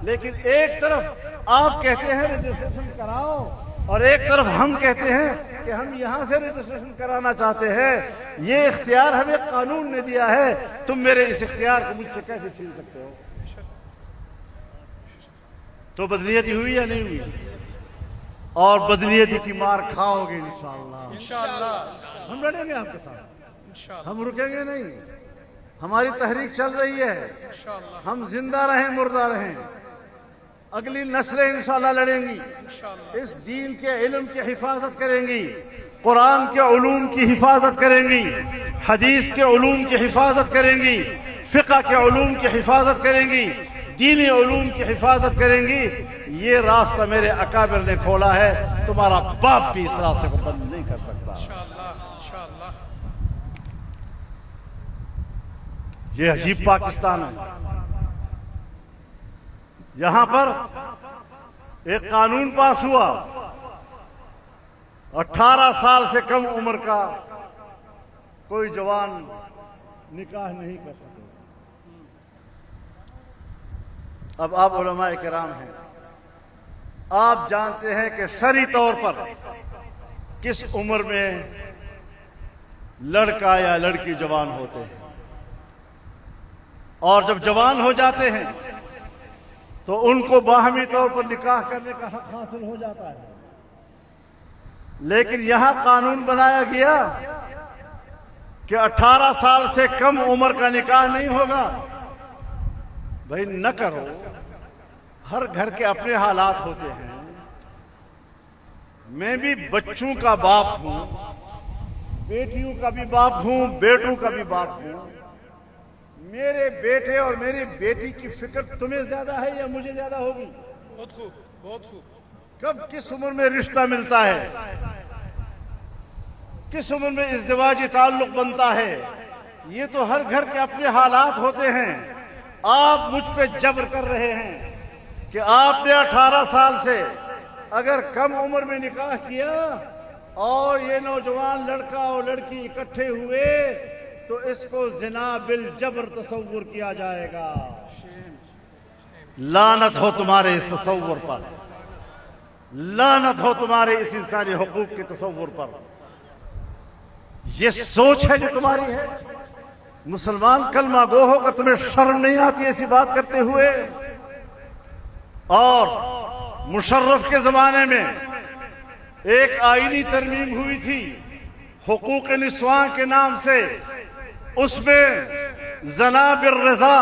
لیکن ایک طرف آپ کہتے ہیں رجسٹریشن کراؤ اور ایک طرف ہم کہتے ہیں کہ ہم یہاں سے رجسٹریشن کرانا چاہتے ہیں. یہ اختیار ہمیں قانون نے دیا ہے، تم میرے اس اختیار کو مجھ سے کیسے چھین سکتے ہو؟ تو بدنیتی ہوئی یا نہیں ہوئی؟ اور بدنیتی کی مار کھاؤ گے انشاءاللہ. ہم لڑیں گے آپ کے ساتھ، ہم رکیں گے نہیں. ہماری تحریک چل رہی ہے، ہم زندہ رہیں مردہ رہیں، اگلی نسلیں انشاءاللہ لڑیں گی، اس دین کے علم کی حفاظت کریں گی، قرآن کے علوم کی حفاظت کریں گی، حدیث کے علوم کی حفاظت کریں گی، فقہ کے علوم کی حفاظت کریں گی، دینی علوم کی حفاظت کریں گی۔ یہ راستہ میرے اکابر نے کھولا ہے، تمہارا باپ بھی اس راستے کو بند نہیں کر سکتا۔ یہ عجیب پاکستان ہے، یہاں پر ایک قانون پاس ہوا، 18 سال سے کم عمر کا کوئی جوان نکاح نہیں کر سکے۔ اب آپ علماء کرام ہیں، آپ جانتے ہیں کہ شرعی طور پر کس عمر میں لڑکا یا لڑکی جوان ہوتے ہیں، اور جب جوان ہو جاتے ہیں تو ان کو باہمی طور پر نکاح کرنے کا حق حاصل ہو جاتا ہے۔ لیکن یہاں قانون بنایا گیا کہ 18 سال سے کم عمر کا نکاح نہیں ہوگا۔ بھائی نہ کرو، ہر گھر کے اپنے حالات ہوتے ہیں، میں بھی بچوں کا باپ ہوں، بیٹیوں کا بھی باپ ہوں، بیٹوں کا بھی باپ ہوں۔ میرے بیٹے اور میری بیٹی کی فکر تمہیں زیادہ ہے یا مجھے زیادہ ہوگی؟ بہت خوب، بہت خوب۔ کب کس عمر میں رشتہ ملتا ہے، کس عمر میں ازدواجی تعلق بنتا ہے، یہ تو ہر گھر کے اپنے حالات ہوتے ہیں۔ آپ مجھ پہ جبر کر رہے ہیں کہ آپ نے 18 سال سے اگر کم عمر میں نکاح کیا اور یہ نوجوان لڑکا اور لڑکی اکٹھے ہوئے تو اس کو زنا بالجبر تصور کیا جائے گا۔ لعنت ہو تمہارے اس تصور پر، لعنت ہو تمہارے اس انسانی حقوق کے تصور پر۔ یہ سوچ ہے جو تمہاری ہے؟ مسلمان کلمہ گو ہو کر تمہیں شرم نہیں آتی ایسی بات کرتے ہوئے؟ اور مشرف کے زمانے میں ایک آئینی ترمیم ہوئی تھی حقوق نسواں کے نام سے، اس میں زنا بالرضا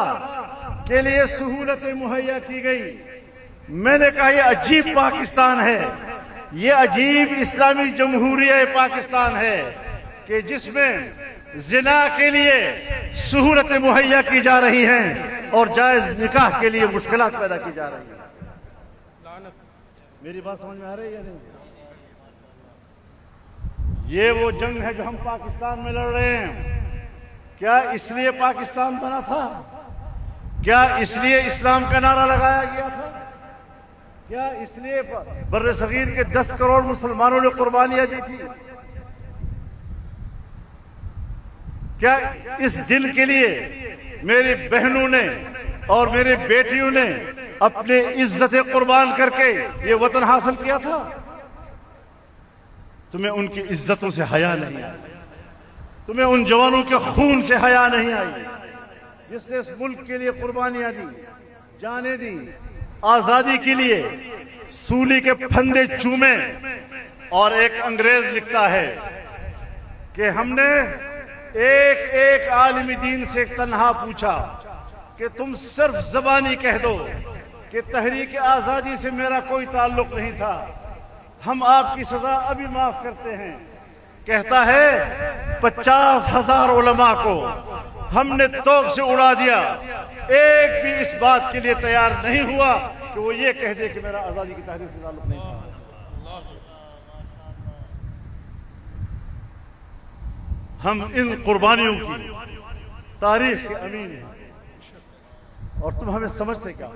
کے لیے سہولتیں مہیا کی گئی۔ میں نے کہا یہ عجیب پاکستان ہے، یہ عجیب اسلامی جمہوریہ پاکستان ہے کہ جس میں زنا کے لیے سہولتیں مہیا کی جا رہی ہیں اور جائز نکاح کے لیے مشکلات پیدا کی جا رہی ہیں۔ میری بات سمجھ میں آ رہی ہے یا نہیں؟ یہ وہ جنگ ہے جو ہم پاکستان میں لڑ رہے ہیں۔ کیا اس لیے پاکستان بنا تھا؟ کیا اس لیے اسلام کا نعرہ لگایا گیا تھا؟ کیا اس لیے بر صغیر کے 10 کروڑ مسلمانوں نے قربانیاں دی تھی؟ کیا اس دن کے لیے میری بہنوں نے اور میرے بیٹیوں نے اپنے عزتیں قربان کر کے یہ وطن حاصل کیا تھا؟ تمہیں ان کی عزتوں سے حیا نہیں آئی، تمہیں ان جوانوں کے خون سے حیا نہیں آئی جس نے اس ملک کے لیے قربانیاں دی، جانیں دی، آزادی کے لیے سولی کے پھندے چومے۔ اور ایک انگریز لکھتا ہے کہ ہم نے ایک ایک عالم دین سے تنہا پوچھا کہ تم صرف زبانی کہہ دو کہ تحریک آزادی سے میرا کوئی تعلق نہیں تھا، ہم آپ کی سزا ابھی معاف کرتے ہیں۔ کہتا ہے 50,000 علماء کو ہم نے توپ سے اڑا دیا، ایک بھی اس بات کے لیے تیار نہیں ہوا کہ وہ یہ کہہ دے کہ میرا آزادی کی تحریک سے تعلق نہیں تھا۔ ہم ان قربانیوں کی تاریخ کے امین ہیں، اور تم ہمیں سمجھتے کیا؟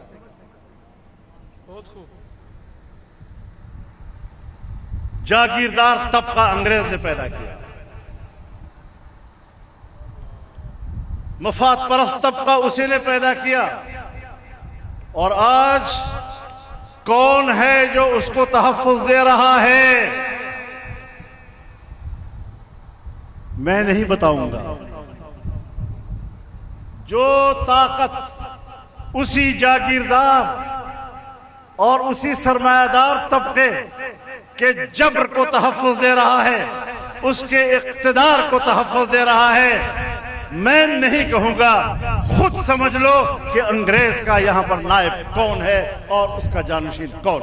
بہت خوب۔ جاگیردار طبقہ انگریز نے پیدا کیا، مفاد پرست طبقہ اسی نے پیدا کیا، اور آج کون ہے جو اس کو تحفظ دے رہا ہے؟ میں نہیں بتاؤں گا۔ جو طاقت اسی جاگیردار اور اسی سرمایہ دار طبقے کے جبر کو تحفظ دے رہا ہے، اس کے اقتدار کو تحفظ دے رہا ہے، میں نہیں کہوں گا، خود سمجھ لو کہ انگریز کا یہاں پر نائب کون ہے اور اس کا جانشین کون۔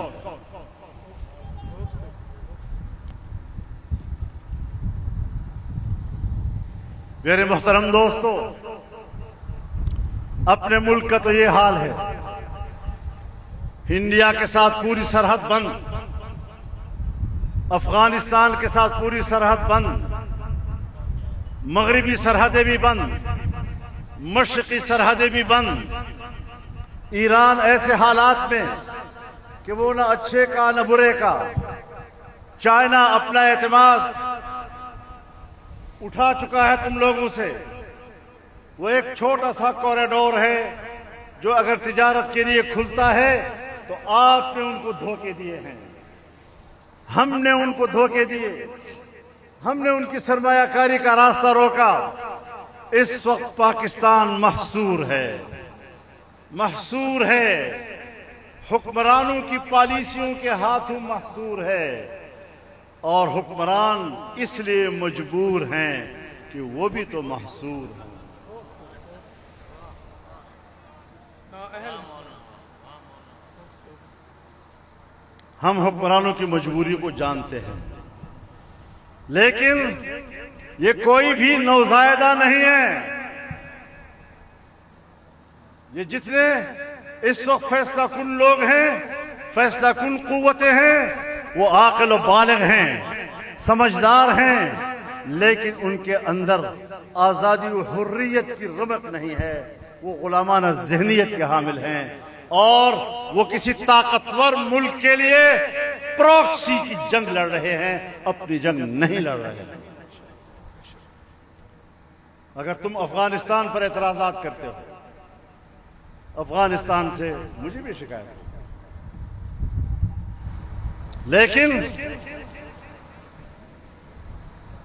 میرے محترم دوستو، اپنے ملک کا تو یہ حال ہے، انڈیا کے ساتھ پوری سرحد بند، افغانستان کے ساتھ پوری سرحد بند، مغربی سرحدیں بھی بند، مشرقی سرحدیں بھی بند، ایران ایسے حالات میں کہ وہ نہ اچھے کا نہ برے کا، چائنا اپنا اعتماد اٹھا چکا ہے تم لوگوں سے، وہ ایک چھوٹا سا کوریڈور ہے جو اگر تجارت کے لیے کھلتا ہے تو آپ نے ان کو دھوکے دیے ہیں، ہم نے ان کو دھوکے دیے، ہم نے ان کی سرمایہ کاری کا راستہ روکا۔ اس وقت پاکستان محصور ہے، محصور ہے، حکمرانوں کی پالیسیوں کے ہاتھوں محصور ہے، اور حکمران اس لیے مجبور ہیں کہ وہ بھی تو محصور ہیں۔ ہم حکمرانوں کی مجبوری کو جانتے ہیں، لیکن یہ کوئی بھی نوزائیدہ نہیں ہے۔ یہ جتنے اس وقت فیصلہ کن لوگ ہیں، فیصلہ کن قوتیں ہیں، وہ عاقل و بالغ ہیں، سمجھدار ہیں، لیکن ان کے اندر آزادی و حریت کی رمق نہیں ہے، وہ غلامانہ ذہنیت کے حامل ہیں، اور وہ کسی طاقتور ملک کے لیے پروکسی کی جنگ لڑ رہے ہیں، اپنی جنگ نہیں لڑ رہے ہیں۔ اگر تم افغانستان پر اعتراضات کرتے ہو، افغانستان سے مجھے بھی شکایت ہے، لیکن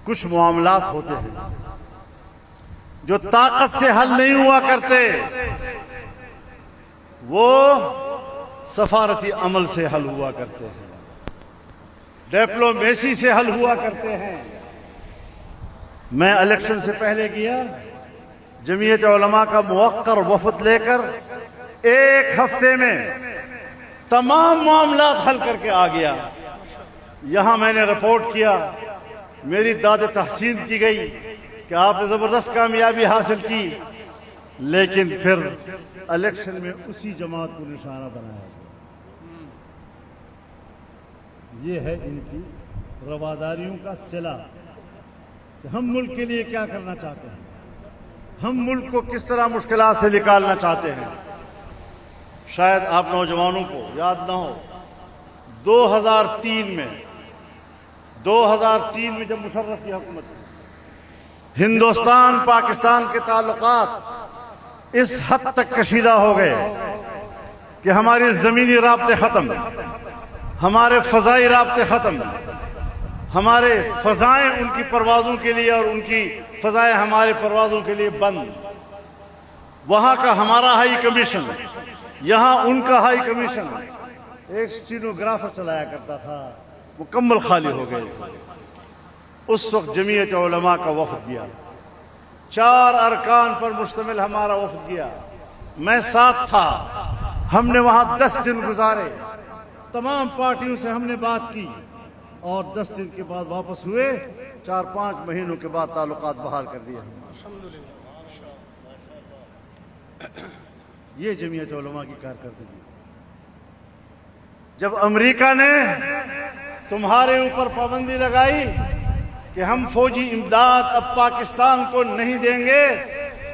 کچھ معاملات ہوتے ہیں جو طاقت سے حل نہیں ہوا کرتے، وہ سفارتی عمل سے حل ہوا کرتے ہیں، ڈپلومیسی سے حل ہوا کرتے ہیں۔ میں الیکشن سے پہلے گیا، جمعیت علماء کا موقر وفد لے کر ایک ہفتے میں تمام معاملات حل کر کے آ گیا۔ یہاں میں نے رپورٹ کیا، میری داد تحسین کی گئی کہ آپ نے زبردست کامیابی حاصل کی، لیکن پھر الیکشن میں اسی جماعت کو نشانہ بنایا گیا۔ یہ ہے ان کی رواداریوں کا صلہ کہ ہم ملک کے لیے کیا کرنا چاہتے ہیں، ہم ملک کو کس طرح مشکلات سے نکالنا چاہتے ہیں۔ شاید آپ نوجوانوں کو یاد نہ ہو، 2003 میں جب مشرف کی حکومت تھی، ہندوستان پاکستان کے تعلقات اس حد تک کشیدہ ہو گئے کہ ہماری زمینی رابطے ختم، ہمارے فضائی رابطے ختم، ہمارے فضائیں ان کی پروازوں کے لیے اور ان کی فضائیں ہمارے پروازوں کے لیے بند۔ وہاں کا ہمارا ہائی کمیشن، یہاں ان کا ہائی کمیشن، ایک سٹینوگرافر چلایا کرتا تھا، مکمل خالی ہو گئے۔ اس وقت جمعیت علماء کا وفد گیا، 4 ارکان پر مشتمل ہمارا وفد گیا، میں ساتھ تھا، ہم نے وہاں 10 دن گزارے، تمام پارٹیوں سے ہم نے بات کی، اور 10 دن کے بعد واپس ہوئے، 4-5 مہینوں کے بعد تعلقات بحال کر دیا۔ یہ جمعیت علماء کی کارکردگی۔ جب امریکہ نے تمہارے اوپر پابندی لگائی کہ ہم فوجی امداد اب پاکستان کو نہیں دیں گے،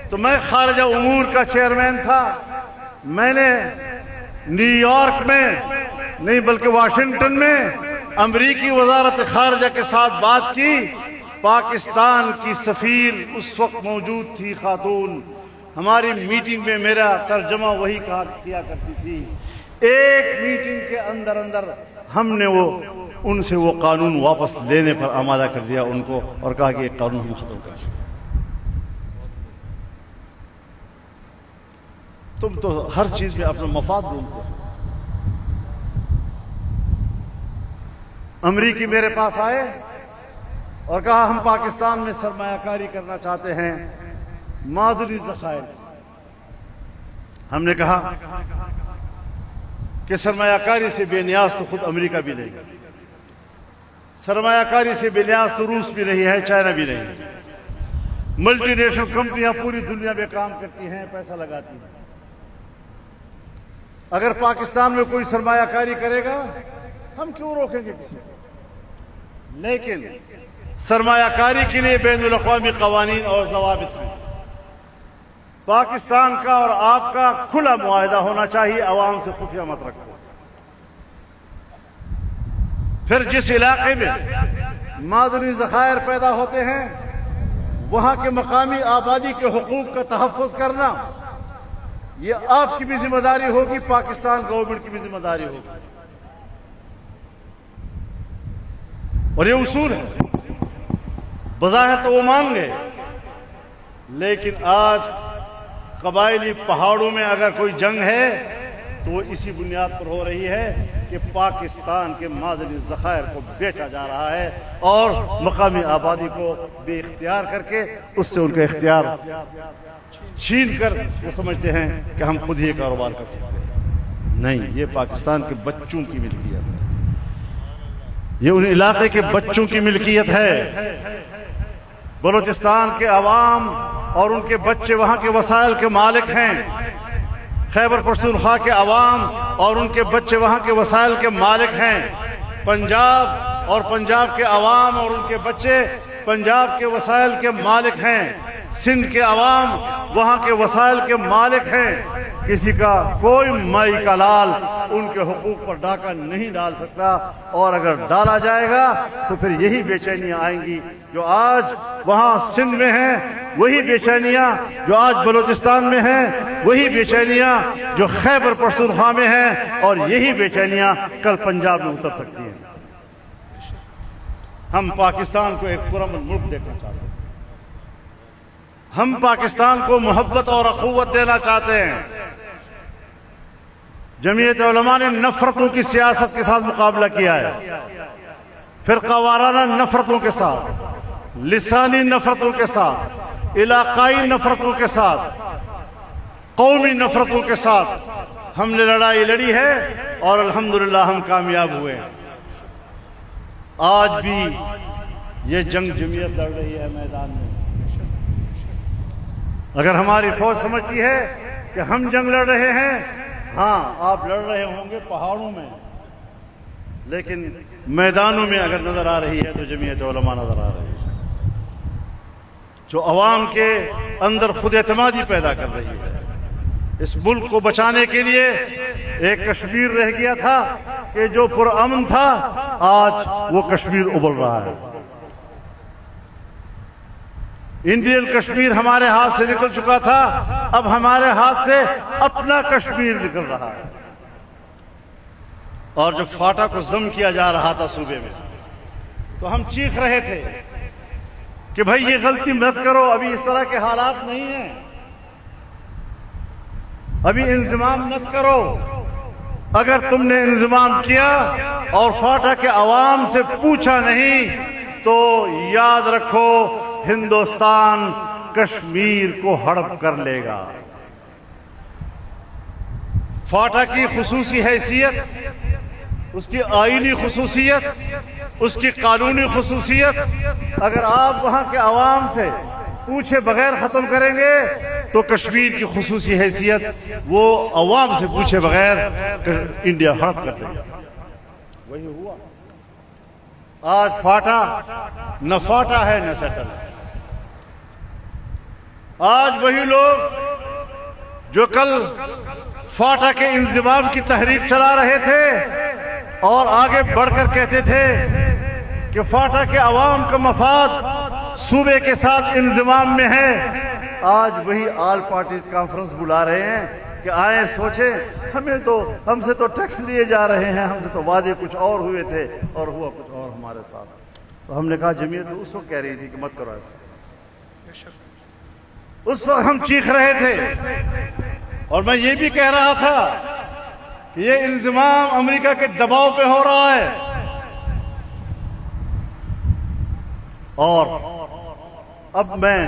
تو میں خارجہ امور کا چیئرمین تھا، میں نے نیو یارک میں نہیں بلکہ واشنگٹن میں امریکی وزارت خارجہ کے ساتھ بات کی۔ پاکستان کی سفیر اس وقت موجود تھی، خاتون، ہماری میٹنگ میں میرا ترجمہ وہی کیا کرتی تھی۔ ایک میٹنگ کے اندر ہم نے ان سے وہ قانون واپس لینے پر آمادہ کر دیا ان کو، اور کہا کہ یہ قانون ہم ختم کریں۔ تم تو ہر چیز میں اپنا مفاد ڈھونڈتے ہو۔ امریکی میرے پاس آئے اور کہا ہم پاکستان میں سرمایہ کاری کرنا چاہتے ہیں، معدنی ذخائر. ہم نے کہا کہ سرمایہ کاری سے بے نیاز تو خود امریکہ بھی نہیں, سرمایہ کاری سے بے نیاز تو روس بھی نہیں ہے, چائنا بھی نہیں ہے. ملٹی نیشنل کمپنیاں پوری دنیا میں کام کرتی ہیں, پیسہ لگاتی ہیں. اگر پاکستان میں کوئی سرمایہ کاری کرے گا ہم کیوں روکیں گے کسی کو؟ لیکن سرمایہ کاری کے لیے بین الاقوامی قوانین اور ضوابط ہیں. پاکستان کا اور آپ کا کھلا معاہدہ ہونا چاہیے, عوام سے خفیہ مت رکھو. پھر جس علاقے میں معدنی ذخائر پیدا ہوتے ہیں وہاں کے مقامی آبادی کے حقوق کا تحفظ کرنا یہ آپ کی بھی ذمہ داری ہوگی, پاکستان گورنمنٹ کی بھی ذمہ داری ہوگی. اور یہ اصول ہے. بظاہر تو وہ مان گئے, لیکن آج قبائلی پہاڑوں میں اگر کوئی جنگ ہے تو وہ اسی بنیاد پر ہو رہی ہے کہ پاکستان کے معدنی ذخائر کو بیچا جا رہا ہے اور مقامی آبادی کو بے اختیار کر کے اس سے ان کا اختیار چھین کر وہ سمجھتے ہیں کہ ہم خود ہی کاروبار کر سکتے ہیں. نہیں, یہ پاکستان کے بچوں کی ملکیت ہے, یہ ان علاقے کے بچوں کی ملکیت ہے. بلوچستان کے عوام اور ان کے بچے وہاں کے وسائل کے مالک ہیں. خیبر پختونخوا کے عوام اور ان کے بچے وہاں کے وسائل کے مالک ہیں. پنجاب اور پنجاب کے عوام اور ان کے بچے پنجاب کے وسائل کے مالک ہیں. سندھ کے عوام وہاں کے وسائل کے مالک ہیں. کسی کا کوئی مائی کا لال ان کے حقوق پر ڈاکہ نہیں ڈال سکتا, اور اگر ڈالا جائے گا تو پھر یہی بے چینیاں آئیں گی جو آج وہاں سندھ میں ہیں, وہی بے چینیاں جو آج بلوچستان میں ہیں, وہی بے چینیاں جو خیبر پختونخوا میں ہیں, اور یہی بے چینیاں کل پنجاب میں اتر سکتی ہیں. ہم پاکستان کو ایک پرامن ملک دیکھنا چاہتے ہیں. ہم پاکستان کو محبت اور اخوت دینا چاہتے ہیں. جمعیت علماء نے نفرتوں کی سیاست کے ساتھ مقابلہ کیا ہے, فرقہ وارانہ نفرتوں کے ساتھ, لسانی نفرتوں کے ساتھ, علاقائی نفرتوں کے ساتھ, قومی نفرتوں کے ساتھ ہم نے لڑائی لڑی ہے اور الحمدللہ ہم کامیاب ہوئے ہیں. آج بھی یہ جنگ جمعیت لڑ رہی ہے میدان میں. اگر ہماری فوج سمجھتی ہے کہ ہم جنگ لڑ رہے ہیں, ہاں آپ لڑ رہے ہوں گے پہاڑوں میں, لیکن میدانوں میں اگر نظر آ رہی ہے تو جمعیت علماء نظر آ رہی ہے, جو عوام کے اندر خود اعتمادی پیدا کر رہی ہے. اس ملک کو بچانے کے لیے ایک کشمیر رہ گیا تھا کہ جو پرامن تھا, آج وہ کشمیر ابل رہا ہے. انڈین کشمیر ہمارے ہاتھ سے نکل چکا تھا, اب ہمارے ہاتھ سے اپنا کشمیر نکل رہا ہے. اور جب فاٹا کو ضم کیا جا رہا تھا صوبے میں تو ہم چیخ رہے تھے کہ بھائی یہ غلطی مت کرو, ابھی اس طرح کے حالات نہیں ہیں, ابھی انضمام مت کرو. اگر تم نے انضمام کیا اور فاٹا کے عوام سے پوچھا نہیں تو یاد رکھو ہندوستان کشمیر کو ہڑپ کر لے گا. فاٹا کی خصوصی حیثیت, اس کی آئینی خصوصیت, اس کی قانونی خصوصیت اگر آپ وہاں کے عوام سے پوچھے بغیر ختم کریں گے تو کشمیر کی خصوصی حیثیت وہ عوام سے پوچھے بغیر انڈیا ہڑپ کر دے گا. وہی ہوا. آج فاٹا نہ فاٹا ہے نہ سیٹل ہے. آج وہی لوگ جو کل فاٹا کے انضمام کی تحریک چلا رہے تھے اور آگے بڑھ کر کہتے تھے کہ فاٹا کے عوام کا مفاد صوبے کے ساتھ انضمام میں ہے, آج وہی آل پارٹیز کانفرنس بلا رہے ہیں کہ آئیں سوچیں, ہم سے تو ٹیکس لیے جا رہے ہیں, ہم سے تو وعدے کچھ اور ہوئے تھے اور ہوا کچھ اور ہمارے ساتھ. تو ہم نے کہا جمعیت تو اس وقت کہہ رہی تھی کہ مت کرو ایسا. اس وقت ہم چیخ رہے تھے اور میں یہ بھی کہہ رہا تھا کہ یہ انضمام امریکہ کے دباؤ پہ ہو رہا ہے. اور اب میں